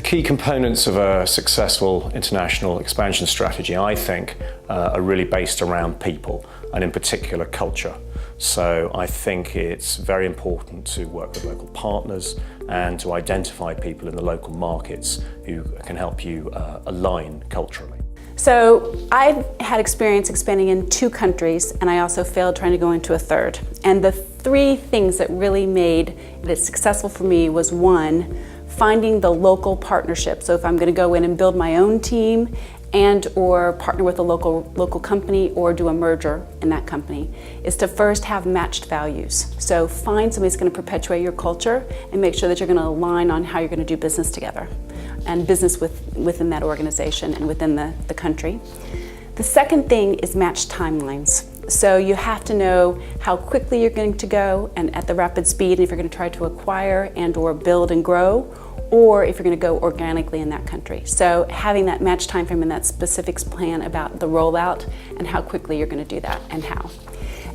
key components of a successful international expansion strategy, I think, are really based around people, and in particular culture. So I think it's very important to work with local partners and to identify people in the local markets who can help you align culturally. So I've had experience expanding in 2 countries, and I also failed trying to go into a 3rd. And the 3 things that really made it successful for me was, 1, finding the local partnership. So if I'm going to go in and build my own team and or partner with a local company or do a merger in that company, is to first have matched values. So find somebody who's going to perpetuate your culture and make sure that you're going to align on how you're going to do business together and business within that organization and within the country. The second thing is matched timelines. So you have to know how quickly you're going to go and at the rapid speed, and if you're going to try to acquire and or build and grow, or if you're going to go organically in that country. So having that matched time frame and that specifics plan about the rollout and how quickly you're going to do that and how.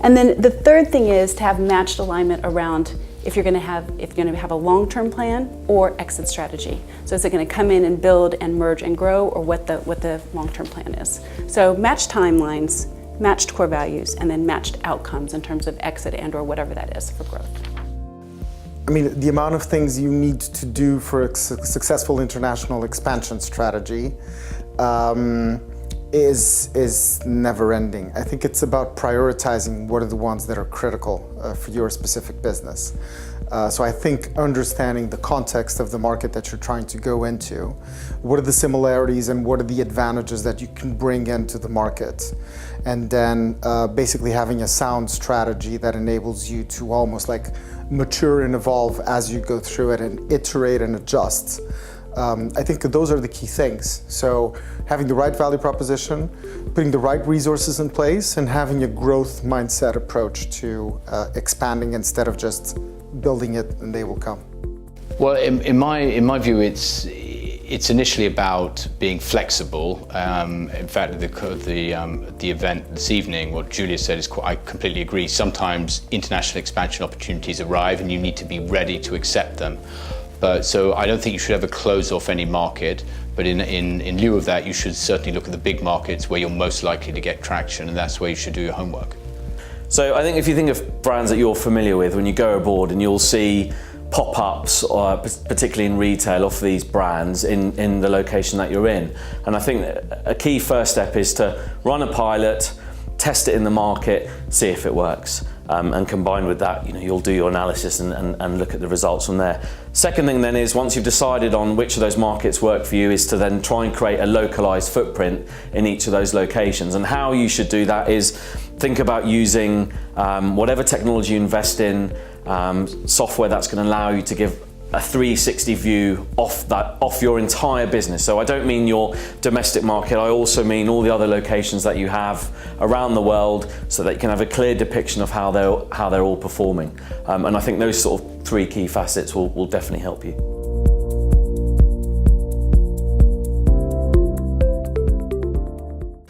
And then the third thing is to have matched alignment around if you're going to have a long-term plan or exit strategy. So is it going to come in and build and merge and grow, or what the long-term plan is. So matched timelines, matched core values, and then matched outcomes in terms of exit and or whatever that is for growth. I mean, the amount of things you need to do for a successful international expansion strategy is never ending. I think it's about prioritizing what are the ones that are critical for your specific business. So I think understanding the context of the market that you're trying to go into, what are the similarities and what are the advantages that you can bring into the market, and then basically having a sound strategy that enables you to almost like mature and evolve as you go through it and iterate and adjust. I think those are the key things. So having the right value proposition, putting the right resources in place, and having a growth mindset approach to expanding instead of just building it and they will come. Well, in my view, it's initially about being flexible. In fact, the event this evening, what Julia said is I completely agree. Sometimes international expansion opportunities arrive and you need to be ready to accept them. So I don't think you should ever close off any market, but in lieu of that, you should certainly look at the big markets where you're most likely to get traction, and that's where you should do your homework. So I think if you think of brands that you're familiar with, when you go abroad and you'll see pop-ups, particularly in retail, of these brands in the location that you're in. And I think a key first step is to run a pilot, test it in the market, see if it works. And combined with that, you'll do your analysis and look at the results from there. Second thing then is, once you've decided on which of those markets work for you, is to then try and create a localized footprint in each of those locations. And how you should do that is think about using whatever technology you invest in, software that's going to allow you to give a 360 view off your entire business. So I don't mean your domestic market, I also mean all the other locations that you have around the world, so that you can have a clear depiction of how they're all performing. And I think those sort of 3 key facets will definitely help you.